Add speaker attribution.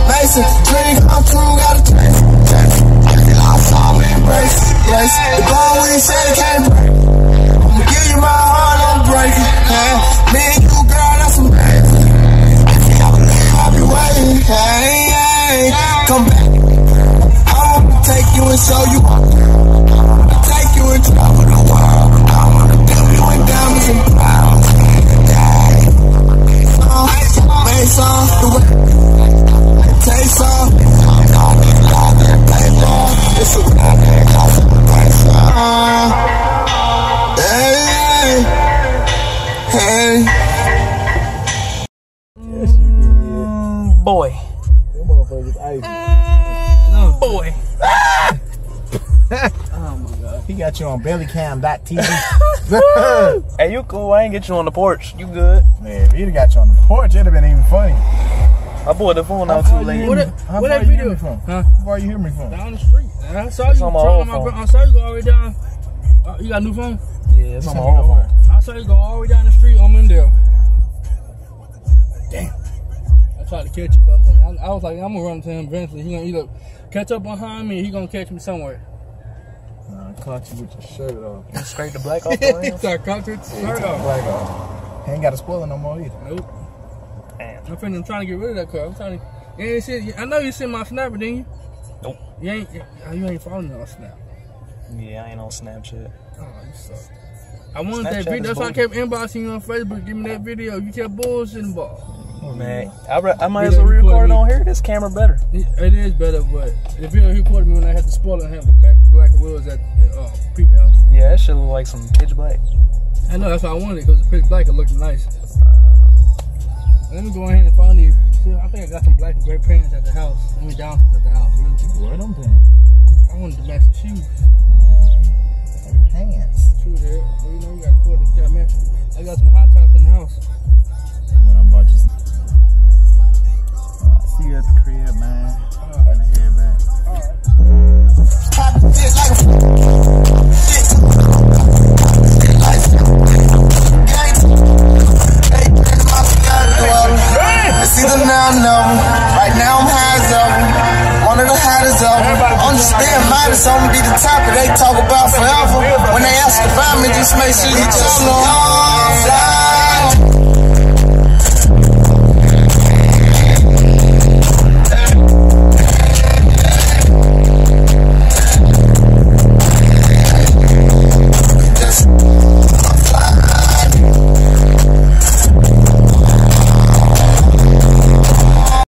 Speaker 1: Mason, dream come true, gotta chase. I feel like I'm embrace. The ball we said it can't break. I'ma give you my heart, don't break it. Me and you, girl, that's amazing. I think I believe I'll be waiting. Hey, come back. I wanna take you and show you. I wanna take you and travel the world. I wanna dip you in diamonds and clouds. Mason, the way taste off. It's a hey.
Speaker 2: Boy.
Speaker 3: That motherfucker's icy.
Speaker 2: Boy.
Speaker 3: Oh my god. He got you on bellycam.tv.
Speaker 2: Hey, you cool. I ain't get you on the porch. You good.
Speaker 3: Man, if he'd have got you on the porch, it'd have been even funny.
Speaker 2: I bought the phone out too late.
Speaker 3: How far you hear me from?
Speaker 4: Huh?
Speaker 3: How far you hear me from?
Speaker 4: Down the street. I saw you. I saw you go all the way down. You got a new phone?
Speaker 2: Yeah, it's on my old phone.
Speaker 4: I saw you go all the way down the street. I'm in there.
Speaker 3: Damn.
Speaker 4: I tried to catch you, but I was like, I'm gonna run to him eventually. He gonna either catch up behind me or he gonna catch me somewhere.
Speaker 3: I caught you with your shirt off.
Speaker 2: You scraped the black off the rim?
Speaker 4: So I caught your shirt off.
Speaker 3: Black off. He ain't got a spoiler no more either.
Speaker 4: Nope.
Speaker 2: Damn.
Speaker 4: I'm trying to get rid of that car. I'm trying to. You ain't see, I know you seen my snapper, didn't you?
Speaker 2: Nope.
Speaker 4: You ain't following me on Snap.
Speaker 2: Yeah, I ain't on Snapchat.
Speaker 4: Oh, you suck. I wanted
Speaker 2: Snapchat
Speaker 4: that video. That's why I
Speaker 2: bullshit.
Speaker 4: kept inboxing you on Facebook. Give me that video. You kept bullshitting, ball.
Speaker 2: Man, I might as well record it on here. This camera better.
Speaker 4: It is better, but the video he recorded me when I had the spoiler and had the black wheels at people house.
Speaker 2: Yeah, that shit look like some pitch black.
Speaker 4: I know, that's why I wanted it, because it's pitch black. It looked nice. Let me go ahead and find these. I think I got some black and gray pants at the house. Let me downstairs at the house.
Speaker 3: Wear them pants.
Speaker 4: I wanted to match the shoes.
Speaker 3: Pants.
Speaker 4: True that. Well, you know, you got quarters. You got match. I got some hot tops in the house.
Speaker 3: When I'm about to see you at the crib, man. I'm gonna head back.
Speaker 1: It's either now or never. Right now I'm high as ever. One of the hottest ever. Understand mine is only be the topic they talk about forever. When they ask about me, just make sure you tell them.